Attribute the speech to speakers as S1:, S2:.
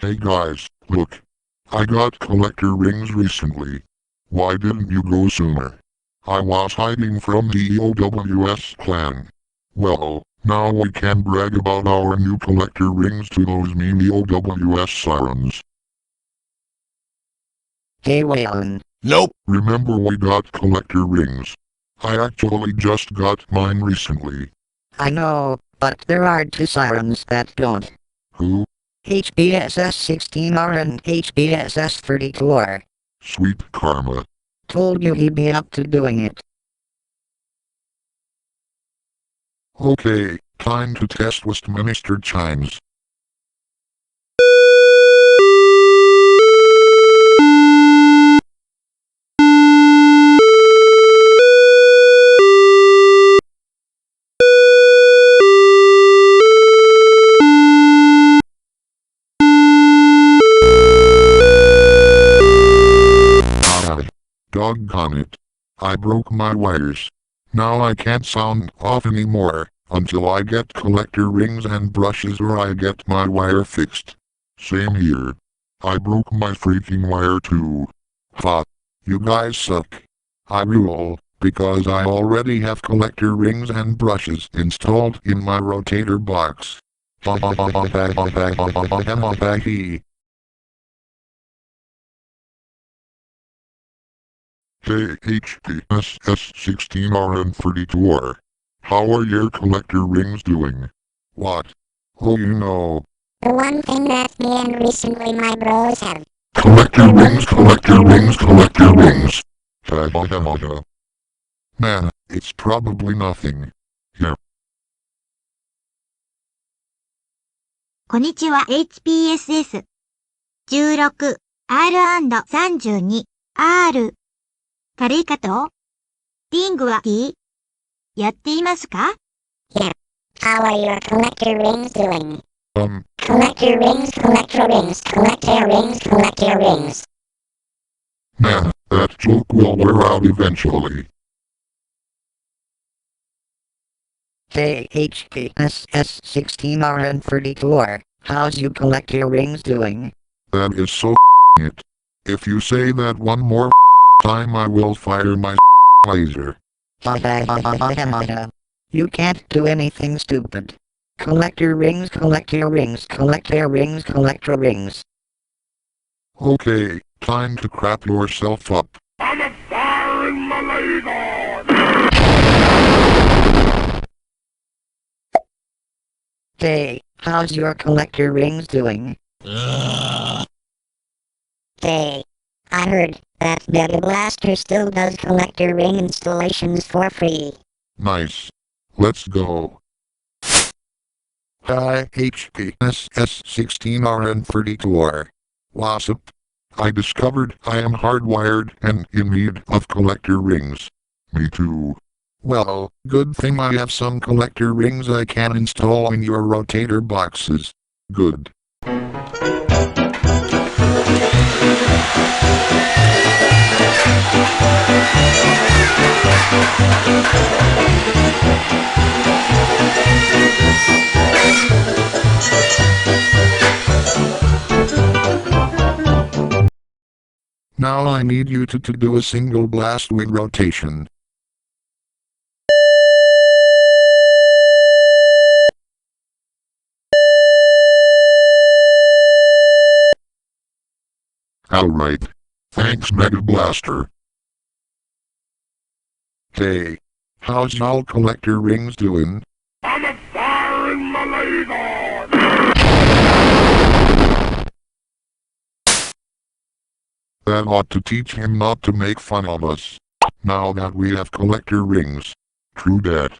S1: Hey guys, look. I got collector rings recently. Why didn't you go sooner? I was hiding from the EOWS clan. Well, now we can brag about our new collector rings to those mean EOWS sirens.
S2: Hey Waylon.
S3: Nope.
S1: Remember we got collector rings. I actually just got mine recently.
S2: I know, but there are two sirens that don't.
S1: Who?
S2: hpss 16R and hpss 32R.
S1: Sweet karma.
S2: Told you he'd be up to doing it.
S1: Okay, time to test Westminster chimes. Doggone it. I broke my wires. Now I can't sound off anymore, until I get collector rings and brushes or I get my wire fixed. Same here. I broke my freaking wire too. Fuck. You guys suck. I rule, because I already have collector rings and brushes installed in my rotator box. Hey hpss 16R and 32R. How are your collector rings doing? What? Oh, you know.
S4: The one thing that me and recently my bros have.
S1: Collector rings, collector rings, collector rings. Man, it's probably nothing. Here.
S5: こんにちは hpss 16 R&32R 軽いかとリングは T やっていますか
S4: Here. How are your collector rings doing?
S1: Collector
S4: Collector rings, collector rings, collector rings, collector rings.
S1: Man, that joke will wear out eventually.
S2: Hey hpss 16R and 32R. How's you collector rings doing?
S1: That is so it. If you say that one more time I will fire my laser.
S2: You can't do anything stupid. Collector rings, collector rings, collector rings, collector rings.
S1: Okay, time to crap yourself up.
S3: I'm a firing my laser!
S2: Hey, how's your collector rings doing?
S4: Hey, I heard that Mega Blaster still does collector ring installations for free.
S1: Nice. Let's go. Hi hpss 16R and 32R. What's up? I discovered I am hardwired and in need of collector rings. Me too. Well, good thing I have some collector rings I can install in your rotator boxes. Good. Now I need you to do a single blast wing rotation. Alright. Thanks Mega Blaster. Hey. How's y'all collector rings doing?
S3: I'm a firing my laser!
S1: That ought to teach him not to make fun of us. Now that we have collector rings. True that.